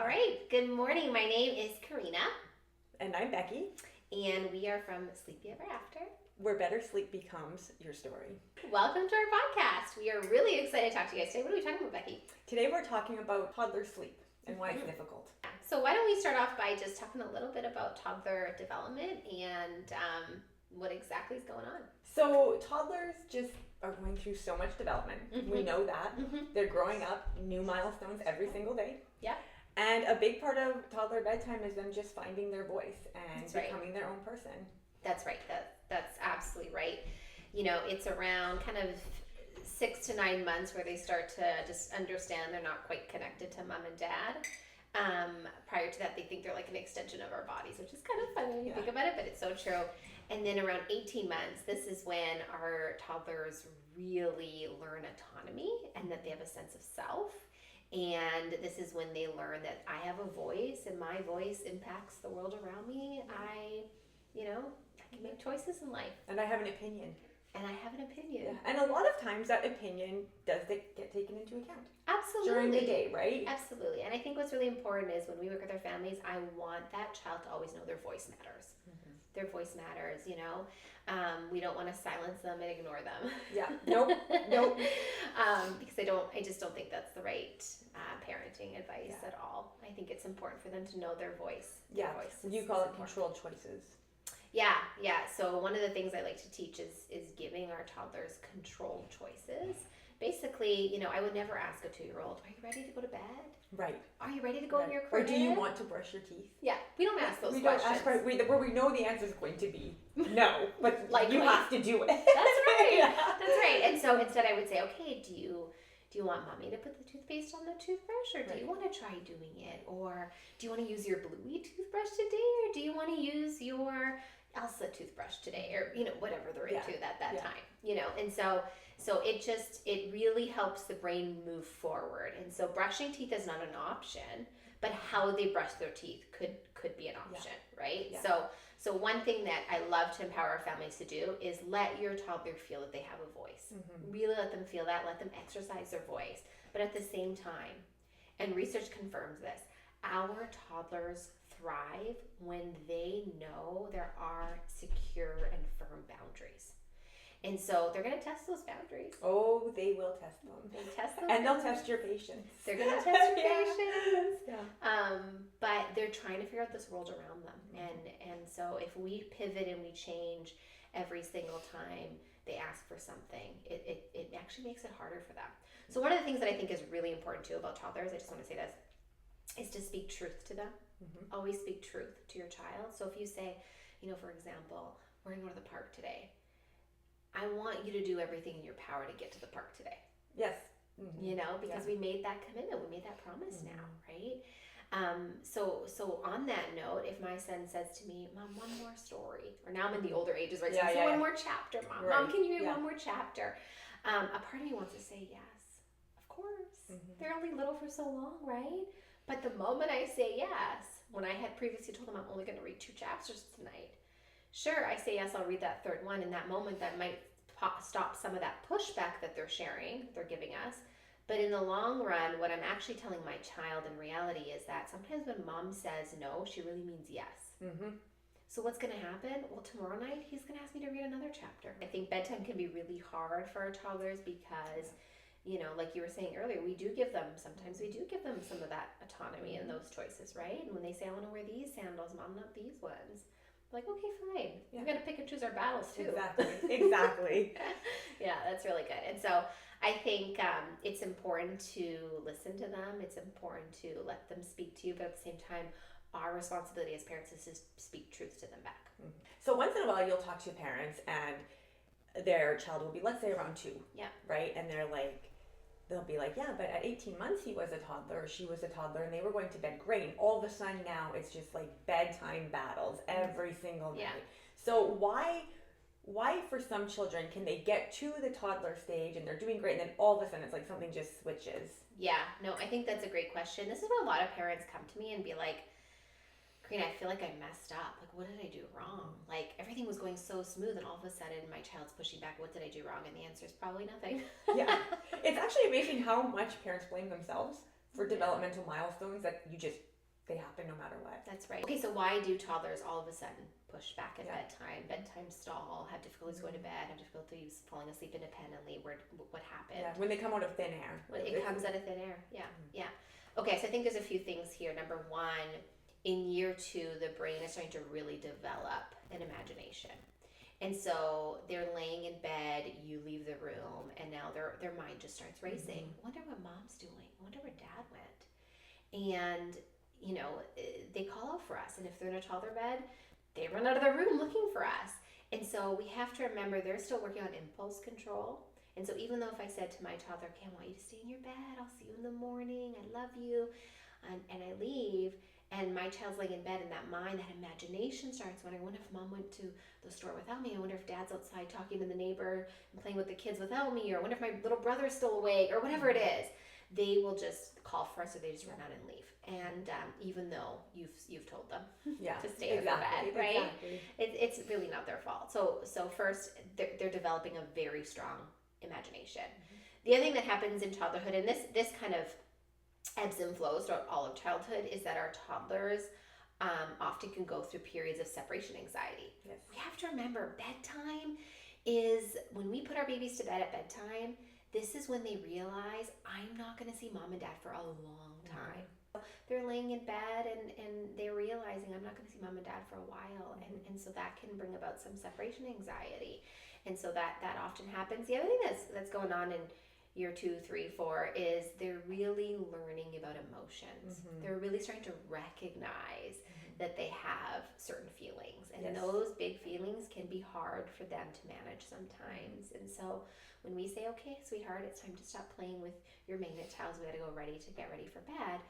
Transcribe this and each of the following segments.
right, good morning. My name is Karina. And I'm Becky. And we are from Sleepy Ever After, where better sleep becomes your story. Welcome to our podcast. We are really excited to talk to you guys today. What are we talking about, Becky? Today we're talking about toddler sleep and why it's difficult. So why don't we start off by just talking a little bit about toddler development and what exactly is going on. So toddlers just are going through so much development. We know that. They're growing up, new milestones every single day. Yeah. And a big part of toddler bedtime is them just finding their voice and becoming their own person. That's right. That's absolutely right. You know, it's around kind of 6 to 9 months where they start to just understand they're not quite connected to mom and dad. Prior to that, they think they're like an extension of our bodies, which is kind of funny when you think about it, but it's so true. And then around 18 months, this is when our toddlers really learn autonomy and that they have a sense of self. And this is when they learn that I have a voice and my voice impacts the world around me. I can make choices in life. And I have an opinion. Yeah. And a lot of times that opinion does get taken into account. Absolutely. During the day, right? Absolutely. And I think what's really important is when we work with our families, I want that child to always know their voice matters. Their voice matters, you know. We don't want to silence them and ignore them. Yeah. Nope. Because I just don't think that's the right parenting advice at all. I think it's important for them to know their voice. Yeah. You call it controlled choices. Yeah. So one of the things I like to teach is giving our toddlers controlled choices. Basically, I would never ask a 2-year-old, are you ready to go to bed? Right. Are you ready to go in your crib? Or do you want to brush your teeth? Yeah, we don't ask those questions. Don't ask where we know the answer is going to be no, but like you have to do it. That's right. That's right. And so instead I would say, okay, do you want mommy to put the toothpaste on the toothbrush, or do you want to try doing it? Or do you want to use your Bluey toothbrush today, or do you want to use your Elsa toothbrush today, or whatever they're into at that time, and so it really helps the brain move forward. And so brushing teeth is not an option, but how they brush their teeth could be an option, right? So one thing that I love to empower our families to do is let your toddler feel that they have a voice. Really let them feel that, let them exercise their voice. But at the same time, and research confirms this, our toddlers thrive when they know there are secure and firm boundaries. And so they're going to test those boundaries. Oh, they will test them. They test them. And they'll test your patience. They're going to test your patience. But they're trying to figure out this world around them. And so if we pivot and we change every single time they ask for something, it actually makes it harder for them. So one of the things that I think is really important too about toddlers, I just want to say this, is to speak truth to them. Always speak truth to your child. So if you say, for example, we're going to go to the park today. I want you to do everything in your power to get to the park today. Yes. Because we made that commitment. We made that promise now, right? So on that note, if my son says to me, Mom, one more story, or now I'm in the older ages, right? So one more chapter, Mom. Right. Mom, can you read one more chapter? A part of me wants to say yes, of course. They're only little for so long, right? But the moment I say yes, when I had previously told them I'm only going to read 2 chapters tonight, sure, I say yes, I'll read that 3rd one. In that moment, that might stop some of that pushback that they're sharing, they're giving us. But in the long run, what I'm actually telling my child in reality is that sometimes when mom says no, she really means yes. So what's going to happen? Well, tomorrow night, he's going to ask me to read another chapter. I think bedtime can be really hard for our toddlers because, like you were saying earlier, sometimes we do give them some of that autonomy and those choices, right? And when they say, I want to wear these sandals, Mom, not these ones. Like, okay, fine. We're going to pick and choose our battles too. Exactly. Yeah, that's really good. And so I think it's important to listen to them. It's important to let them speak to you. But at the same time, our responsibility as parents is to speak truth to them back. So once in a while, you'll talk to parents and their child will be, let's say, around 2. Yeah. Right? And they'll be like, yeah, but at 18 months he was a toddler, or she was a toddler, and they were going to bed great. And all of a sudden now it's just like bedtime battles every single night. So why for some children can they get to the toddler stage and they're doing great, and then all of a sudden it's like something just switches? Yeah, no, I think that's a great question. This is where a lot of parents come to me and be like, Karina, I feel like I messed up. Like, what did I do wrong? Like, everything was going so smooth, and all of a sudden, my child's pushing back. What did I do wrong? And the answer is probably nothing. It's actually amazing how much parents blame themselves for developmental milestones that you just they happen no matter what. That's right. Okay, so why do toddlers all of a sudden push back at bedtime stall, have difficulties going to bed, have difficulties falling asleep independently? What happened? Yeah, when they come out of thin air. It comes out of thin air. Yeah. Okay, so I think there's a few things here. Number one, in year 2, the brain is starting to really develop an imagination. And so they're laying in bed, you leave the room, and now their mind just starts racing. Wonder what mom's doing. Wonder where dad went. And, they call out for us. And if they're in a toddler bed, they run out of the room looking for us. And so we have to remember they're still working on impulse control. And so even though if I said to my toddler, okay, I want you to stay in your bed, I'll see you in the morning, I love you, and I leave, and my child's laying in bed, and that mind, that imagination starts wondering, I wonder if mom went to the store without me, I wonder if dad's outside talking to the neighbor and playing with the kids without me, or I wonder if my little brother's still awake, or whatever it is. They will just call for us, or they just run out and leave. And even though you've told them to stay in their bed, right? Exactly. It's really not their fault. So first, they're developing a very strong imagination. The other thing that happens in toddlerhood, and this kind of ebbs and flows throughout all of childhood, is that our toddlers often can go through periods of separation anxiety. Yes. We have to remember bedtime is when we put our babies to bed at bedtime. This is when they realize, I'm not going to see mom and dad for a long time. They're laying in bed and they're realizing, I'm not going to see mom and dad for a while. And so that can bring about some separation anxiety. And so that often happens. The other thing that's going on in year 2, 3, 4 is they're really learning about emotions. They're really starting to recognize that they have certain feelings. And those big feelings can be hard for them to manage sometimes. And so when we say, okay, sweetheart, it's time to stop playing with your magnet tiles, we got to go get ready for bed.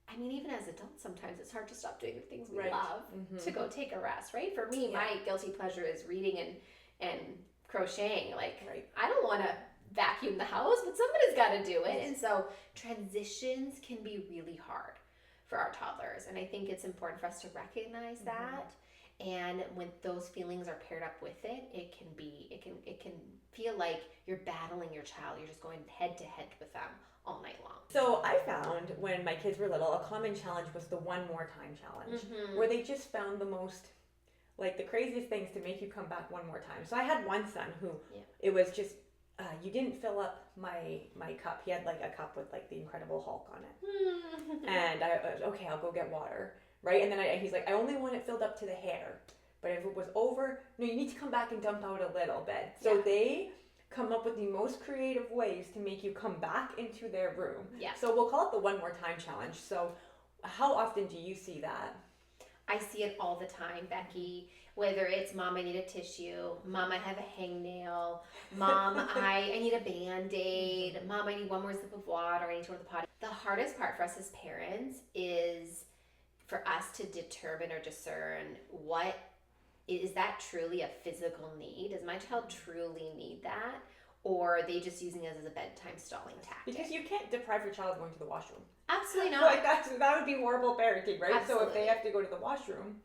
I mean, even as adults, sometimes it's hard to stop doing the things we love to go take a rest, right? For me, my guilty pleasure is reading and crocheting. I don't want to vacuum the house, but somebody's got to do it. And so transitions can be really hard for our toddlers. And I think it's important for us to recognize that. And when those feelings are paired up with it, it can feel like you're battling your child. You're just going head to head with them all night long. So I found when my kids were little, a common challenge was the one more time challenge, where they just found the most, the craziest things to make you come back one more time. So I had one son who, it was just, you didn't fill up my cup. He had a cup with the Incredible Hulk on it. And I was, okay, I'll go get water. Right? And then he's like, I only want it filled up to the hair. But if it was over, no, you need to come back and dump out a little bit. So they come up with the most creative ways to make you come back into their room. Yeah. So we'll call it the one more time challenge. So how often do you see that? I see it all the time, Becky. Whether it's mom, I need a tissue. Mom, I have a hangnail. Mom, I need a Band-Aid. Mom, I need one more sip of water. I need to go to the potty. The hardest part for us as parents is for us to determine or discern what is that truly a physical need? Does my child truly need that? Or are they just using it as a bedtime stalling tactic? Because you can't deprive your child of going to the washroom. Absolutely not. That would be horrible parenting, right? Absolutely. So if they have to go to the washroom,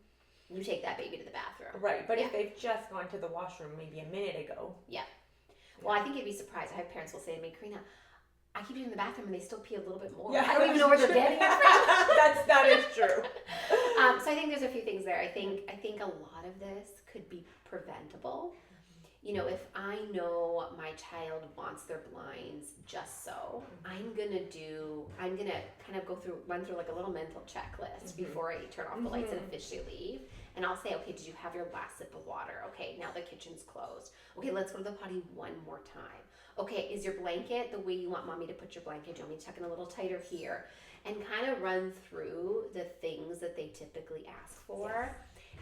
you take that baby to the bathroom. Right, but if they've just gone to the washroom maybe a minute ago. Well, I think you'd be surprised. I have parents will say to me, Karina, I keep using the bathroom and they still pee a little bit more. I don't even know where they're getting it from. That is true. So I think there's a few things there. I think a lot of this could be preventable. If I know my child wants their blinds just so, I'm gonna kind of run through a little mental checklist before I turn off the lights and officially leave. And I'll say, okay, did you have your last sip of water? Okay, now the kitchen's closed. Okay, let's go to the potty one more time. Okay, is your blanket the way you want mommy to put your blanket? Do you want me to tuck in a little tighter here? And kind of run through the things that they typically ask for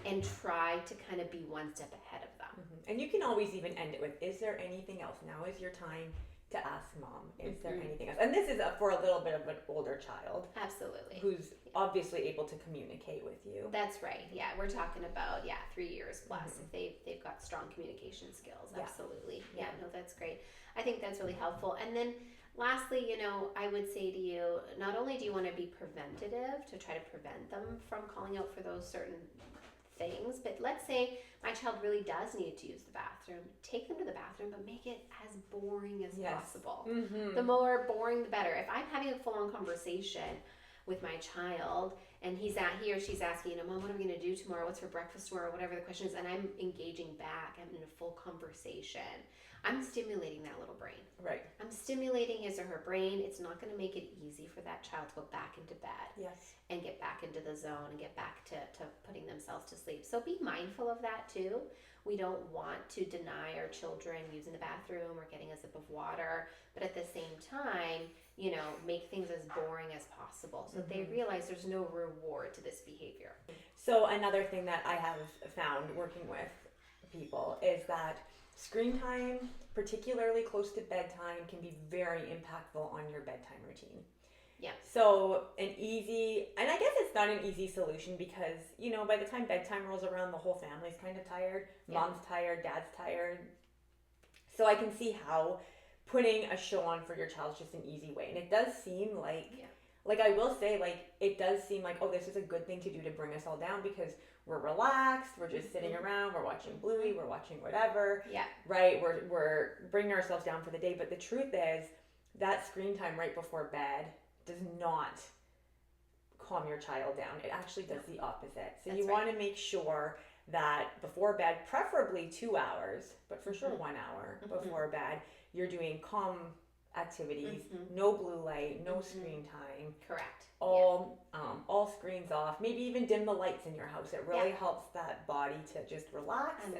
and try to kind of be one step ahead of them. And you can always even end it with, is there anything else? Now is your time to ask mom, is there anything else? And this is for a little bit of an older child. Absolutely. Who's obviously able to communicate with you. That's right. Yeah, we're talking about 3 years plus if they've got strong communication skills. Absolutely. Yeah, no, that's great. I think that's really helpful. And then lastly, I would say to you, not only do you want to be preventative to try to prevent them from calling out for those certain things, but let's say my child really does need to use the bathroom, take them to the bathroom, but make it as boring as possible. The more boring, the better. If I'm having a full-on conversation with my child and he or she's asking, Mom, what are we going to do tomorrow? What's for breakfast tomorrow? Whatever the question is. And I'm engaging back. I'm in a full conversation. I'm stimulating that little brain. Right. I'm stimulating his or her brain. It's not going to make it easy for that child to go back into bed. Yes. And get back into the zone and get back to putting themselves to sleep. So be mindful of that too. We don't want to deny our children using the bathroom or getting a sip of water, but at the same time, make things as boring as possible so that they realize there's no reward to this behavior. So another thing that I have found working with people is that screen time, particularly close to bedtime, can be very impactful on your bedtime routine. Yeah. So and I guess it's not an easy solution because, by the time bedtime rolls around, the whole family's kind of tired. Yeah. Mom's tired, dad's tired. So I can see how putting a show on for your child is just an easy way. And it does seem like, I will say, it does seem like, oh, this is a good thing to do to bring us all down because we're relaxed, we're just sitting around, we're watching Bluey, we're watching whatever. Yeah. Right? We're bringing ourselves down for the day. But the truth is that screen time right before bed does not calm your child down. It actually does the opposite. So you want to make sure that before bed, preferably 2 hours, but for sure 1 hour before bed, you're doing calm activities, no blue light, no screen time. Correct. All screens off. Maybe even dim the lights in your house. It really helps that body to just relax and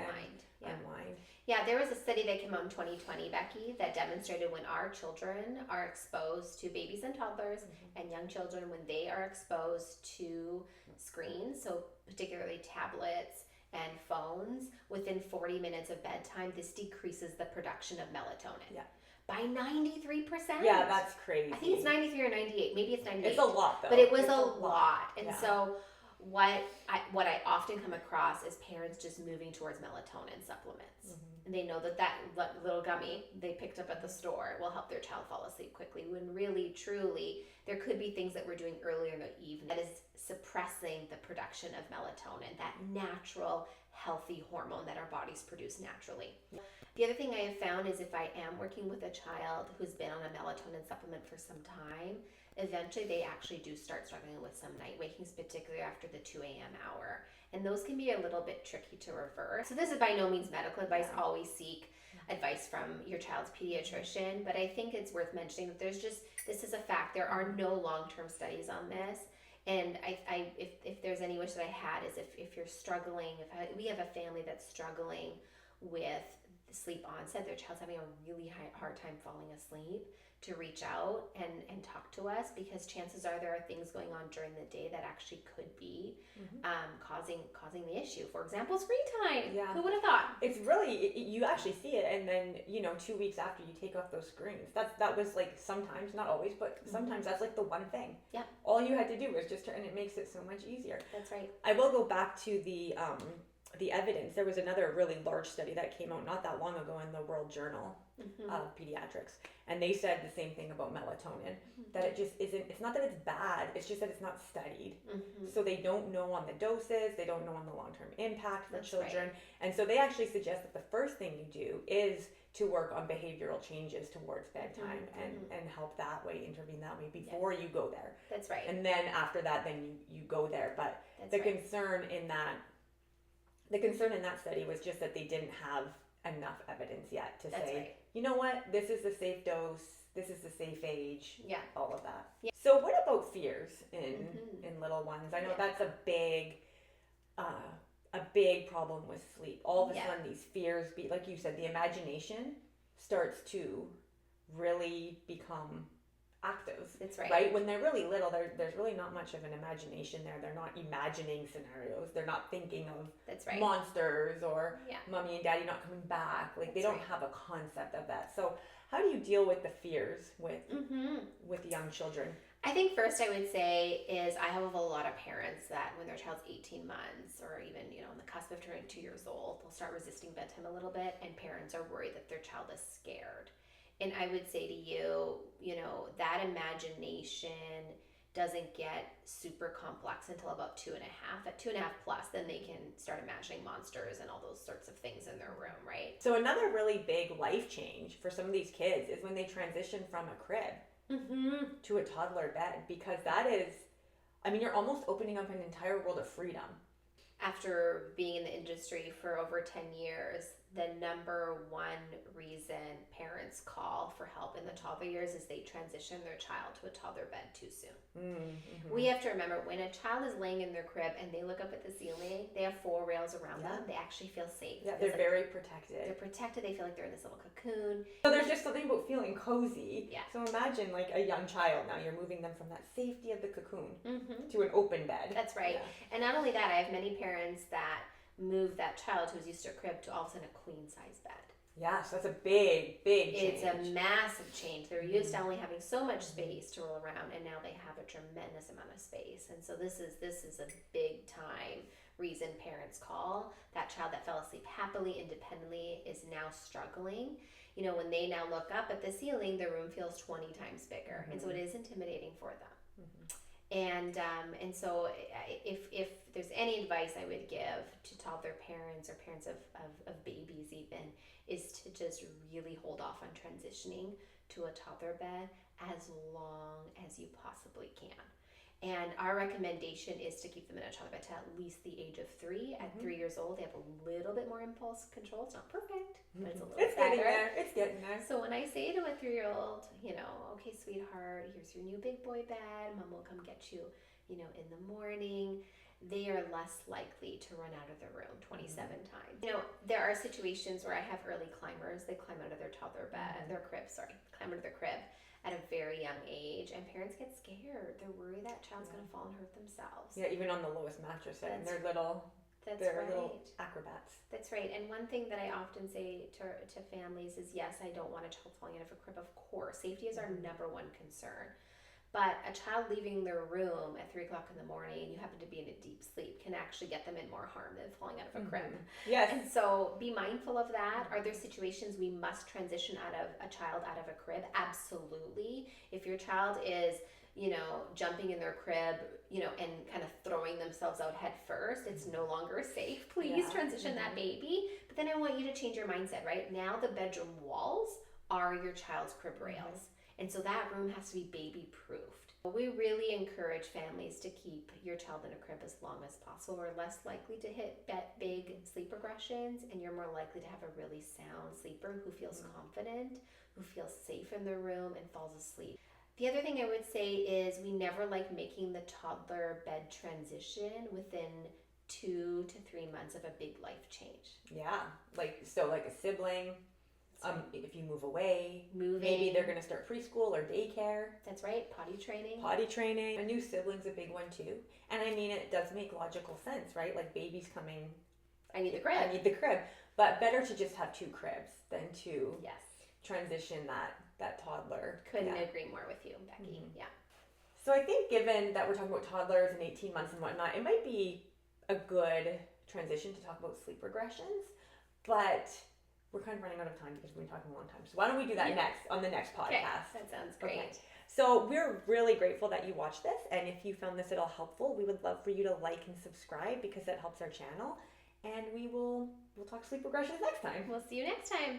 unwind. Yeah, there was a study that came out in 2020, Becky, that demonstrated when our children are exposed to babies and toddlers and young children, when they are exposed to screens, so particularly tablets and phones, within 40 minutes of bedtime, this decreases the production of melatonin. Yeah. By 93%. Yeah, that's crazy. I think it's 93 or 98. Maybe it's 98. It's a lot, though. But it was a lot. And so what I often come across is parents just moving towards melatonin supplements. And they know that little gummy they picked up at the store will help their child fall asleep quickly, when really, truly, there could be things that we're doing earlier in the evening that is suppressing the production of melatonin, that natural, healthy hormone that our bodies produce naturally. The other thing I have found is if I am working with a child who's been on a melatonin supplement for some time, eventually they actually do start struggling with some night wakings, particularly after the 2 a.m. hour. And those can be a little bit tricky to reverse. So this is by no means medical advice. Always seek advice from your child's pediatrician. But I think it's worth mentioning that this is a fact. There are no long-term studies on this. And if there's any wish that I had is if you're struggling, we have a family that's struggling with sleep onset, their child's having a really hard time falling asleep, to reach out and talk to us, because chances are there are things going on during the day that actually could be causing the issue. For example, screen time. Yeah. Who would have thought? It's really, you actually see it, and then 2 weeks after you take off those screens. That was sometimes, not always, but sometimes that's the one thing. Yeah. All you had to do was just turn, and it makes it so much easier. That's right. I will go back to the evidence. There was another really large study that came out not that long ago in the World Journal of Pediatrics, and they said the same thing about melatonin, that it just isn't, it's not that it's bad, it's just that it's not studied. So they don't know on the doses, they don't know on the long-term impact for children. Right. And so they actually suggest that the first thing you do is to work on behavioral changes towards bedtime and help that way, intervene that way before you go there. That's right. And then after that, then you go there. But concern in that study was just that they didn't have enough evidence yet to say, you know what, this is the safe dose, this is the safe age, all of that. Yeah. So what about fears in little ones? I know that's a big problem with sleep. All of a sudden these fears, like you said, the imagination starts to really become active. That's right. Right? When they're really little, there's really not much of an imagination there. They're not imagining scenarios. They're not thinking of monsters or mommy and daddy not coming back. They don't have a concept of that. So how do you deal with the fears with young children? I think first I would say is I have a lot of parents that when their child's 18 months or even, on the cusp of turning 2 years old, they'll start resisting bedtime a little bit, and parents are worried that their child is scared. And I would say to you, that imagination doesn't get super complex until about 2.5. At 2.5 plus, then they can start imagining monsters and all those sorts of things in their room, right? So another really big life change for some of these kids is when they transition from a crib to a toddler bed, because that is, I mean, you're almost opening up an entire world of freedom. After being in the industry for over 10 years, the number one reason parents call for help in the toddler years is they transition their child to a toddler bed too soon. Mm-hmm. We have to remember, when a child is laying in their crib and they look up at the ceiling, they have 4 rails around them. They actually feel safe. Yeah, they're very protected. They're protected. They feel like they're in this little cocoon. So there's just something about feeling cozy. Yeah. So imagine like a young child now, you're moving them from that safety of the cocoon to an open bed. That's right. Yeah. And not only that, I have many parents that move that child who was used to a crib to all of a sudden a queen size bed. Yes, that's a big change. It's a massive change. They're used to only having so much space to roll around, and now they have a tremendous amount of space. And so this is a big time reason parents call. That child that fell asleep happily, independently, is now struggling. You know, when they now look up at the ceiling, the room feels 20 times bigger, and so it is intimidating for them. And so if there's any advice I would give to toddler parents or parents of babies even, is to just really hold off on transitioning to a toddler bed as long as you possibly can. And our recommendation is to keep them in a toddler bed to at least the age of 3. At 3 years old, they have a little bit more impulse control. It's not perfect, but it's a little better. It's getting there. So when I say to a 3-year-old, you know, okay, sweetheart, here's your new big boy bed. Mom will come get you, you know, in the morning. They are less likely to run out of the room 27 times. You know, there are situations where I have early climbers. They climb out of their toddler bed, climb out of their crib at a very young age, and parents get scared. They're worried that child's going to fall and hurt themselves. Yeah, even on the lowest mattress, and they're little acrobats. That's right. And one thing that I often say to families is, yes, I don't want a child falling out of a crib. Of course, safety is our number one concern. But a child leaving their room at 3 o'clock in the morning, and you happen to be in a deep sleep, can actually get them in more harm than falling out of a crib. Yes. And so be mindful of that. Are there situations we must transition a child out of a crib? Absolutely. If your child is, you know, jumping in their crib, you know, and kind of throwing themselves out head first, it's no longer safe. Please transition that baby. But then I want you to change your mindset, right? Now the bedroom walls are your child's crib rails. And so that room has to be baby proofed. We really encourage families to keep your child in a crib as long as possible. We're less likely to hit big sleep regressions, and you're more likely to have a really sound sleeper who feels confident, who feels safe in their room and falls asleep. The other thing I would say is we never like making the toddler bed transition within 2 to 3 months of a big life change. Yeah, like a sibling. If you move away, maybe they're going to start preschool or daycare. That's right, potty training. A new sibling's a big one too. And I mean, it does make logical sense, right? Like baby's coming. I need the crib. But better to just have 2 cribs than to transition that toddler. Couldn't agree more with you, Becky. Yeah. So I think given that we're talking about toddlers and 18 months and whatnot, it might be a good transition to talk about sleep regressions. But we're kind of running out of time because we've been talking a long time. So why don't we do that next on the next podcast? Okay, that sounds great. Okay. So we're really grateful that you watched this. And if you found this at all helpful, we would love for you to like and subscribe because that helps our channel. And we'll talk sleep regressions next time. We'll see you next time.